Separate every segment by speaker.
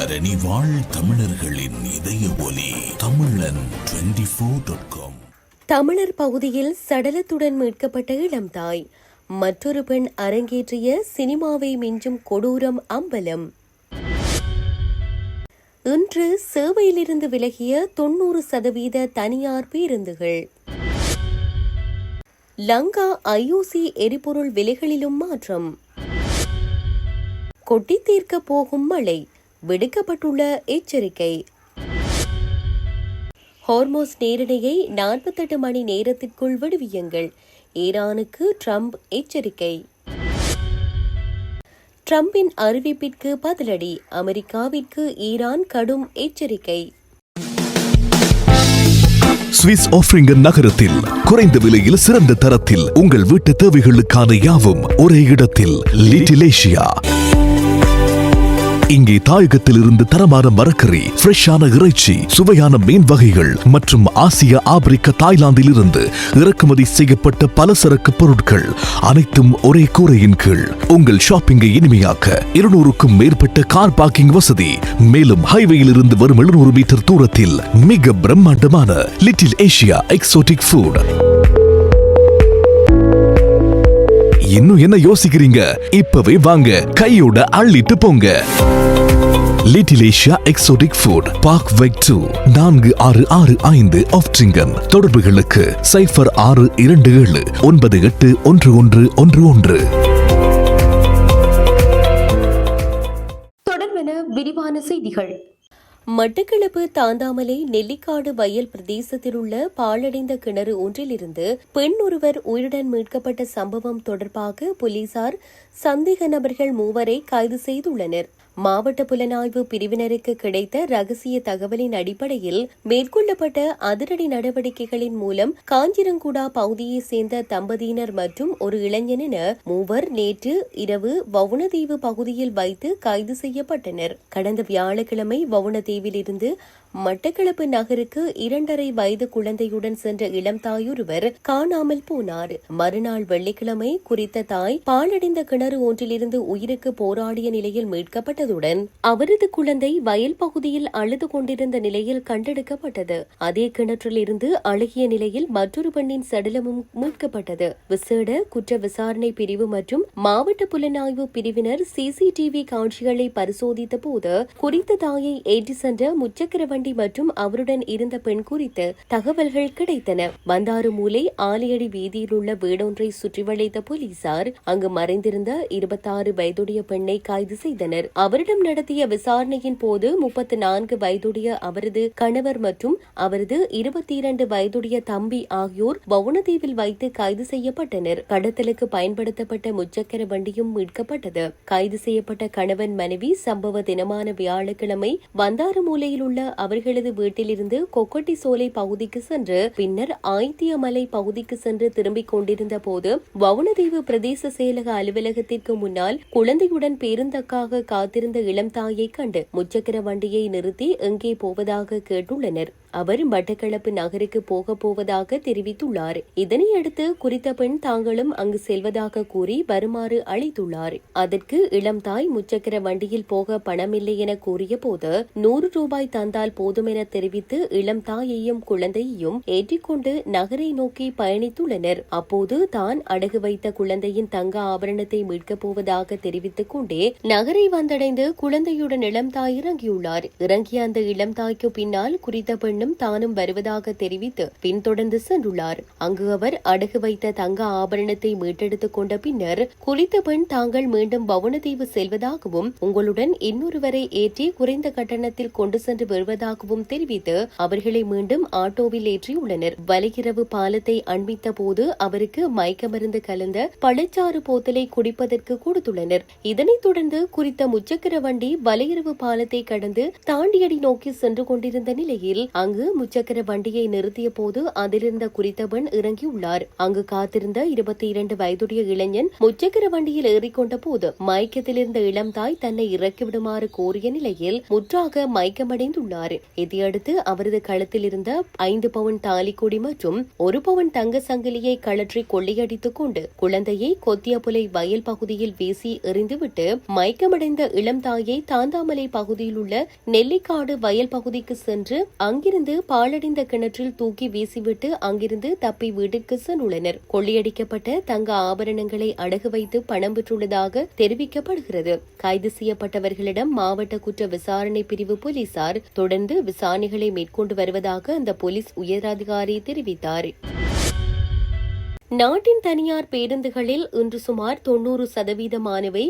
Speaker 1: தரணி வாழ் தமிழர்களின் இதய ஒலி தமிழன் 24.com.
Speaker 2: தமிழர் பகுதியில் சடலத்துடன் மீட்கப்பட்ட இளம்தாய், மற்றொரு பெண் அரங்கேற்றிய சினிமாவை மிஞ்சும் கொடூரம் அம்பலம். இன்று சேவையிலிருந்து விலகிய 90% தனியார் பேருந்துகள். லங்கா IOC எரிபொருள் விலைகளிலும் மாற்றம். கொட்டி தீர்க்க போகும் மழை, விடுக்கப்பட்டுள்ள எச்சரிக்கை. ஹார்மோஸ் நேரடியை 48 மணி நேரத்திற்குள் விடுவியுங்கள், ஈரானுக்கு ட்ரம்ப் எச்சரிக்கை. ட்ரம்பின் அறிவிப்பிற்கு பதிலடி, அமெரிக்காவிற்கு ஈரான் கடும் எச்சரிக்கை.
Speaker 3: சுவிஸ் ஆஃப்ரிங்கன் நகரத்தில் குறைந்த விலையில் சிறந்த தரத்தில் உங்கள் வீட்டு தேவைகளுக்கான யாவும் ஒரே இடத்தில். Little Asia. இங்கே தாயகத்தில் இருந்து தரமான மரக்கறி, ஃப்ரெஷ்ஷான இறைச்சி, சுவையான மீன் வகைகள் மற்றும் ஆசிய, ஆப்பிரிக்க, தாய்லாந்தில் இருந்து இறக்குமதி செய்யப்பட்ட பலசரக்கு பொருட்கள் அனைத்தும் ஒரே கூரையின் கீழ். உங்கள் ஷாப்பிங்கை இனிமையாக்க 200க்கும் மேற்பட்ட கார் பார்க்கிங் வசதி. மேலும் ஹைவேயில் இருந்து வரும் 700 மீட்டர் தூரத்தில் மிக பிரம்மாண்டமான லிட்டில் ஏசியா எக்ஸோட்டிக் ஃபுட். இன்னும் என்ன யோசிக்கிறீங்க? இப்பவே வாங்க, கையோட அள்ளிட்டு போங்க. Little Asia exotic food, park வெக் 2, 4665 ஆஃப்ட்ரிங்கன். தொடர்புகளுக்கு 0627981111.
Speaker 2: தொடர்பென விரிவான செய்திகள். மட்டக்களப்பு தாந்தாமலை நெல்லிக்காடு வயல் பிரதேசத்தில் உள்ள பாழடைந்த கிணறு ஒன்றிலிருந்து பெண் ஒருவர் உயிருடன் மீட்கப்பட்ட சம்பவம் தொடர்பாக போலீசார் சந்தேக நபர்கள் 3 கைது செய்துள்ளனர். மாவட்ட புலனாய்வு பிரிவினருக்கு கிடைத்த ரகசிய தகவலின் அடிப்படையில் மேற்கொள்ளப்பட்ட அதிரடி நடவடிக்கைகளின் மூலம் காஞ்சிரங்குடா பகுதியை சேர்ந்த தம்பதியினர் மற்றும் ஒரு இளைஞன் என 3 நேற்று இரவு வவுணதீவு பகுதியில் வைத்து கைது செய்யப்பட்டனர். கடந்த வியாழக்கிழமை வவுணதீவில் இருந்து மட்டக்களப்பு நகருக்கு 2.5 வயது குழந்தையுடன் சென்ற இளம் தாயொருவர் காணாமல் போனார். மறுநாள் வெள்ளிக்கிழமை குறித்த தாய் பாழடைந்த கிணறு ஒன்றிலிருந்து உயிருக்கு போராடிய நிலையில் மீட்கப்பட்டதுடன் அவரது குழந்தை வயல் பகுதியில் அழுது கொண்டிருந்த நிலையில் கண்டெடுக்கப்பட்டது. அதே கிணற்றில் இருந்து அழுகிய நிலையில் மற்றொரு பெண்ணின் சடலமும் மீட்கப்பட்டது. விசேட குற்ற விசாரணை பிரிவு மற்றும் மாவட்ட புலனாய்வு பிரிவினர் CCTV காட்சிகளை பரிசோதித்த போது குறித்த தாயை ஏற்றி சென்ற முச்சக்கர வண்டி மற்றும் அவருடன் இருந்த பெண் குறித்து தகவல்கள் கிடைத்தன. பந்தாருமூலை ஆலியடி வீதியில் உள்ள வீடொன்றை சுற்றி வளைத்த போலீசார் அங்கு மறைந்திருந்த 26 வயதுடைய பெண்ணை கைது செய்தனர். அவரிடம் நடத்திய விசாரணையின் போது 34 வயதுடைய அவரது கணவர் மற்றும் அவரது 22 வயதுடைய தம்பி ஆகியோர் வவுணதீவில் வைத்து கைது செய்யப்பட்டனர். கடத்தலுக்கு பயன்படுத்தப்பட்ட முச்சக்கர வண்டியும் மீட்கப்பட்டது. கைது செய்யப்பட்ட கணவன் மனைவி சம்பவ தினமான வியாழக்கிழமை பந்தாருமூலையில் உள்ள அவர்களது வீட்டிலிருந்து கொக்கட்டி சோலை பகுதிக்கு சென்று பின்னர் ஆய்த்தியமலை பகுதிக்கு சென்று திரும்பிக் கொண்டிருந்த போது வவுணதீவு பிரதேச செயலக அலுவலகத்திற்கு முன்னால் குழந்தையுடன் பேருந்துக்காக காத்திருந்த இளம் தாயை கண்டு முச்சக்கர வண்டியை நிறுத்தி எங்கே போவதாக கேட்டுள்ளனர். அவர் மட்டக்களப்பு நகருக்கு போக போவதாக தெரிவித்துள்ளார். இதனையடுத்து குறித்த பெண் தாங்களும் அங்கு செல்வதாக கூறி வருமாறு அழைத்துள்ளார். அதற்கு இளம் தாய் முச்சக்கர வண்டியில் போக பணமில்லை என கூறிய போது 100 ரூபாய் தந்தால் போதும் என தெரிவித்து இளம் தாயையும் குழந்தையையும் ஏற்றிக்கொண்டு நகரை நோக்கி பயணித்துள்ளனர். அப்போது தான் அடகு வைத்த குழந்தையின் தங்க ஆபரணத்தை மீட்கப் போவதாக தெரிவித்துக் கொண்டே நகரை வந்தடைந்து குழந்தையுடன் இளம் தாய் இறங்கியுள்ளார். இறங்கிய அந்த இளம் தாய்க்கு பின்னால் குறித்த பெண் தானும் வருவதாக தெரிவித்து பின்தொடர்ந்து சென்றுள்ளார். அங்கு அவர் அடகு வைத்த தங்க ஆபரணத்தை மீட்டெடுத்துக் கொண்ட பின்னர் குறித்த பெண் தாங்கள் மீண்டும் வவுணதீவு செல்வதாகவும் உங்களுடன் இன்னொருவரை ஏற்றி குறைந்த கட்டணத்தில் கொண்டு சென்று வருவதாகவும் தெரிவித்து அவர்களை மீண்டும் ஆட்டோவில் ஏற்றியுள்ளனர். வலையிரவு பாலத்தை அண்மித்த போது அவருக்கு மயக்க மருந்து கலந்த பழச்சாறு போத்தலை குடிப்பதற்கு கொடுத்துள்ளனர். இதனைத் தொடர்ந்து குறித்த முச்சக்கர வண்டி வலையிரவு பாலத்தை கடந்து தாண்டியடி நோக்கி சென்று கொண்டிருந்த நிலையில் அங்கு அங்கு முச்சக்கர வண்டியை நிறுத்திய போது அதிலிருந்த குறித்த பெண் இறங்கியுள்ளார். அங்கு காத்திருந்த 22 வயதுடைய இளைஞன் முச்சக்கர வண்டியில் ஏறிக்கொண்ட போது மயக்கத்திலிருந்த இளம் தாய் தன்னை இறக்கிவிடுமாறு கோரிய நிலையில் முற்றாக மயக்கமடைந்துள்ளார். இதையடுத்து அவரது கழுத்தில் இருந்த 5 பவுன் தாலிக்கொடி மற்றும் 1 பவுன் தங்க சங்கிலியை கழற்றி கொள்ளையடித்துக் கொண்டு குழந்தையை கொத்தியபுலை வயல் பகுதியில் வீசி எறிந்துவிட்டு மயக்கமடைந்த இளம் தாயை தாந்தாமலை பகுதியில் உள்ள நெல்லிக்காடு வயல் பகுதிக்கு சென்று அங்கிருந்து பாழடைந்த கிணற்றில் தூக்கி வீசிவிட்டு அங்கிருந்து தப்பி வீட்டிற்கு சென்றுள்ளனர். கொள்ளையடிக்கப்பட்ட தங்க ஆபரணங்களை அடகு வைத்து பணம் பெற்றுள்ளதாக தெரிவிக்கப்படுகிறது. கைது செய்யப்பட்டவர்களிடம் மாவட்ட குற்ற விசாரணை பிரிவு போலீசார் தொடர்ந்து விசாரணைகளை மேற்கொண்டு வருவதாக அந்த போலீஸ் உயரதிகாரி தெரிவித்தார். நாட்டின் தனியார் பேருந்துகளில் இன்று சுமார் 90%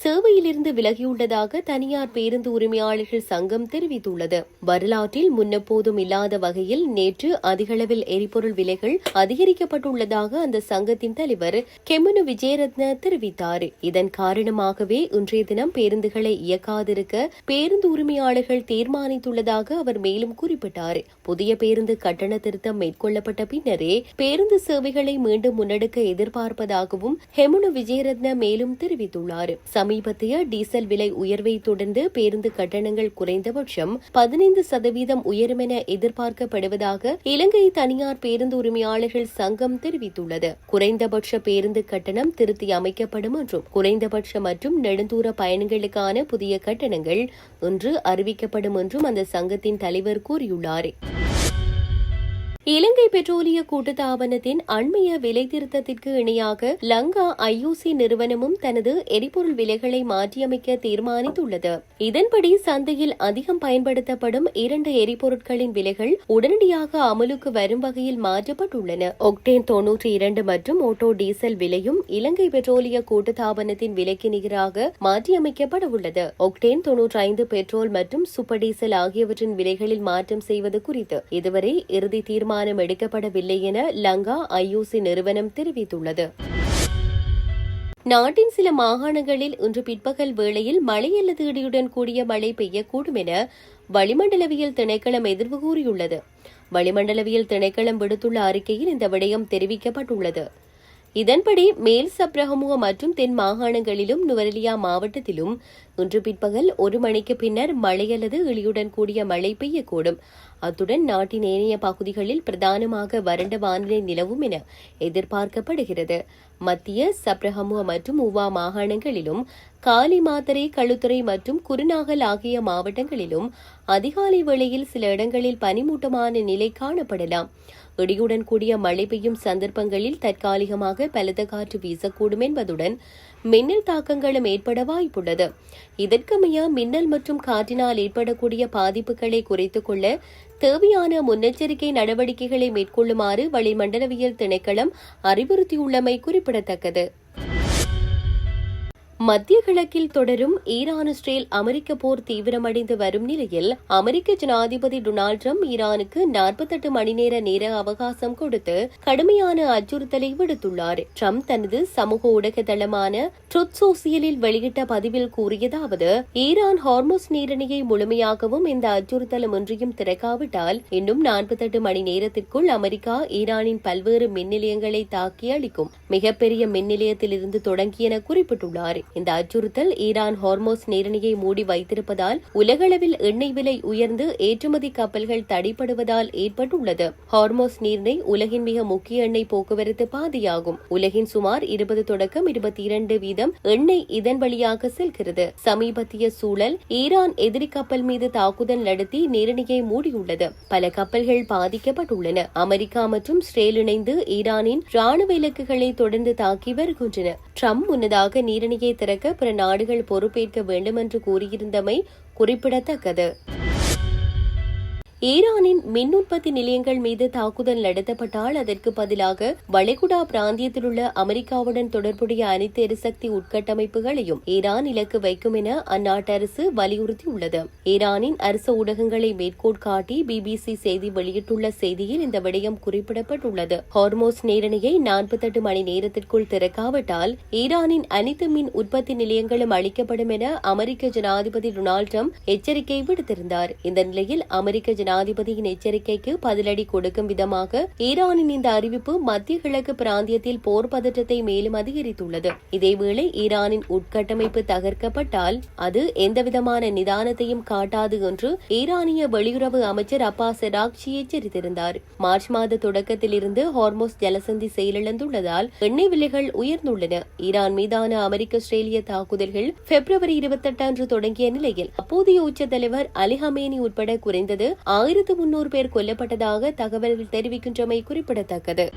Speaker 2: சேவையிலிருந்து விலகியுள்ளதாக தனியார் பேருந்து உரிமையாளர்கள் சங்கம் தெரிவித்துள்ளது. வரலாற்றில் முன்னெப்போதும் இல்லாத வகையில் நேற்று அதிகளவில் எரிபொருள் விலைகள் அதிகரிக்கப்பட்டுள்ளதாக அந்த சங்கத்தின் தலைவர் கெமுனு விஜயரத்ன தெரிவித்தார். இதன் காரணமாகவே இன்றைய தினம் பேருந்துகளை இயக்காதிருக்க பேருந்து உரிமையாளர்கள் தீர்மானித்துள்ளதாக அவர் மேலும் குறிப்பிட்டார். புதிய பேருந்து கட்டண திருத்தம் மேற்கொள்ளப்பட்ட பின்னரே பேருந்து சேவைகளை மீண்டும் முன்னெடுக்க எதிர்பார்ப்பதாகவும் கெமுனு விஜயரத்ன மேலும் தெரிவித்துள்ளார். சமீபத்திய டீசல் விலை உயர்வை தொடர்ந்து பேருந்து கட்டணங்கள் குறைந்தபட்சம் 15% உயரும் என எதிர்பார்க்கப்படுவதாக இலங்கை தனியார் பேருந்து உரிமையாளர்கள் சங்கம் தெரிவித்துள்ளது. குறைந்தபட்ச பேருந்து கட்டணம் திருத்தி அமைக்கப்படும் என்றும் குறைந்தபட்ச மற்றும் நெடுந்தூர பயணங்களுக்கான புதிய கட்டணங்கள் இன்று அறிவிக்கப்படும் என்றும் அந்த சங்கத்தின் தலைவர் கூறியுள்ளார். இலங்கை பெட்ரோலிய கூட்டுத்தாபனத்தின் அண்மைய விலை திருத்தத்திற்கு இணையாக லங்கா ஐஓசி நிறுவனமும் தனது எரிபொருள் விலைகளை மாற்றியமைக்க தீர்மானித்துள்ளது. இதன்படி சந்தையில் அதிகம் பயன்படுத்தப்படும் 2 எரிபொருட்களின் விலைகள் உடனடியாக அமலுக்கு வரும் வகையில் மாற்றப்பட்டுள்ளன. ஒக்டேன் 92 மற்றும் ஓட்டோ டீசல் விலையும் இலங்கை பெட்ரோலிய கூட்டுத்தாபனத்தின் விலைக்கு நிகராக மாற்றியமைக்கப்பட உள்ளது. ஒக்டேன் 95 பெட்ரோல் மற்றும் சூப்பர் டீசல் ஆகியவற்றின் விலைகளில் மாற்றம் செய்வது குறித்து இதுவரை இறுதி தீர்மானம் எடுக்கப்படவில்லை என லங்கா ஐஓசி நிறுவனம் தெரிவித்துள்ளது. நாட்டின் சில மாகாணங்களில் இன்று பிற்பகல் வேளையில் மழை அல்லது இடியுடன் கூடிய மழை பெய்யக்கூடும் என வளிமண்டலவியல் திணைக்களம் எதிர்வு கூறியுள்ளது. வளிமண்டலவியல் திணைக்களம் விடுத்துள்ள அறிக்கையில் இந்த விடயம் தெரிவிக்கப்பட்டுள்ளது. இதன்படி மேல் சப்ரகமுக மற்றும் தென் மாகாணங்களிலும் நுவரெலியா மாவட்டத்திலும் இன்று பிற்பகல் 1 மணிக்கு பின்னர் மழை அல்லது இடியுடன் கூடிய மழை பெய்யக்கூடும். அத்துடன் நாட்டின் ஏனைய பகுதிகளில் பிரதானமாக வறண்ட வானிலை நிலவும் என எதிர்பார்க்கப்படுகிறது. மத்திய சப்ரகமுக மற்றும் உவா மாகாணங்களிலும் காலி மாத்தறை களுத்துறை மற்றும் குருநாகல் ஆகிய மாவட்டங்களிலும் அதிகாலை வேளையில் சில இடங்களில் பனிமூட்டமான நிலை காணப்படலாம். இடியுடன் கூடிய மழை பெய்யும் சந்தர்ப்பங்களில் தற்காலிகமாக பலத்த காற்று வீசக்கூடும் என்பதுடன் மின்னல் தாக்கங்களும் ஏற்பட வாய்ப்புள்ளது. இதற்கமைய மின்னல் மற்றும் காற்றினால் ஏற்படக்கூடிய பாதிப்புகளை குறைத்துக் கொள்ள தேவையான முன்னெச்சரிக்கை நடவடிக்கைகளை மேற்கொள்ளுமாறு வளிமண்டலவியல் திணைக்களம் அறிவுறுத்தியுள்ளமை குறிப்பிடத்தக்கது. மத்திய கிழக்கில் தொடரும் ஈரான் இஸ்ரேல் அமெரிக்க போர் தீவிரமடைந்து வரும் நிலையில் அமெரிக்க ஜனாதிபதி டொனால்டு டிரம்ப் ஈரானுக்கு 48 மணி நேர அவகாசம் கொடுத்து கடுமையான அச்சுறுத்தலை விடுத்துள்ளார். டிரம்ப் தனது சமூக ஊடக தளமான ட்ரூத் சோசியலில் வெளியிட்ட பதிவில் கூறியதாவது: ஈரான் ஹார்முஸ் நீரிணையை முழுமையாகவும் இந்த அச்சுறுத்தலும் ஒன்றையும் திறக்காவிட்டால் இன்னும் 48 மணி நேரத்திற்குள் அமெரிக்கா ஈரானின் பல்வேறு மின் நிலையங்களை தாக்கி அளிக்கும் மிகப்பெரிய மின் நிலையத்திலிருந்து தொடங்கி என குறிப்பிட்டுள்ளார். இந்த அச்சுறுத்தல் ஈரான் ஹார்மோஸ் நீரிணையை மூடி வைத்திருப்பதால் உலகளவில் எண்ணெய் விலை உயர்ந்து ஏற்றுமதி கப்பல்கள் தடைப்படுவதால் ஏற்பட்டுள்ளது. ஹார்மோஸ் நீரிணை உலகின் மிக முக்கிய எண்ணெய் போக்குவரத்து பாதையாகும். உலகின் சுமார் 20 தொடக்கம் 22% எண்ணெய் இதன் வழியாக செல்கிறது. சமீபத்திய சூழல் ஈரான் எதிரி கப்பல் மீது தாக்குதல் நடத்தி நீரிணையை மூடியுள்ளது. பல கப்பல்கள் பாதிக்கப்பட்டுள்ளன. அமெரிக்கா மற்றும் இஸ்ரேல் இணைந்து ஈரானின் ராணுவ இலக்குகளை தொடர்ந்து தாக்கி வருகின்றன. டிரம்ப் முன்னதாக நீரிணையை திறக்க பிற நாடுகள் பொறுப்பேற்க வேண்டும் என்று கூறியிருந்தமை குறிப்பிடத்தக்கது. ஈரானின் மின் உற்பத்தி நிலையங்கள் மீது தாக்குதல் நடத்தப்பட்டால் அதற்கு பதிலாக வளைகுடா பிராந்தியத்தில் உள்ள அமெரிக்காவுடன் தொடர்புடைய அனைத்து எரிசக்தி உட்கட்டமைப்புகளையும் ஈரான் இலக்கு வைக்கும் என அந்நாட்டு அரசு வலியுறுத்தியுள்ளது. ஈரானின் அரசு ஊடகங்களை மேற்கோள் காட்டி பிபிசி செய்தி வெளியிட்டுள்ள செய்தியில் இந்த விடயம் குறிப்பிடப்பட்டுள்ளது. ஹார்மோஸ் நீரிணையை 48 மணி நேரத்திற்குள் திறக்காவிட்டால் ஈரானின் அனைத்து மின் உற்பத்தி நிலையங்களும் அளிக்கப்படும் என அமெரிக்க ஜனாதிபதி டொனால்டு டிரம்ப் எச்சரிக்கை விடுத்திருந்தார். இந்த நிலையில் அமெரிக்க ஜனாதிபதியின் எச்சரிக்கைக்கு பதிலடி கொடுக்கும் விதமாக ஈரானின் இந்த அறிவிப்பு மத்திய கிழக்கு பிராந்தியத்தில் போர் பதற்றத்தை மேலும் அதிகரித்துள்ளது. இதேவேளை ஈரானின் உட்கட்டமைப்பு தகர்க்கப்பட்டால் அது எந்தவிதமான நிதானத்தையும் காட்டாது என்று ஈரானிய வெளியுறவு அமைச்சர் அப்பாஸ் அராக்சி எச்சரித்திருந்தார். மார்ச் மாத தொடக்கத்தில் இருந்து ஹார்மோஸ் ஜலசந்தி செயலிழந்துள்ளதால் எண்ணெய் விலைகள் உயர்ந்துள்ளன. ஈரான் மீதான அமெரிக்க ஆஸ்திரேலிய தாக்குதல்கள் பிப்ரவரி 28 அன்று தொடங்கிய நிலையில் அப்போதைய உச்ச தலைவர் அலி ஹமேனி உட்பட குறைந்தது 1300 பேர் கொல்லப்பட்டதாக தகவல்கள் தெரிவிக்கின்றமை குறிப்பிடத்தக்கது.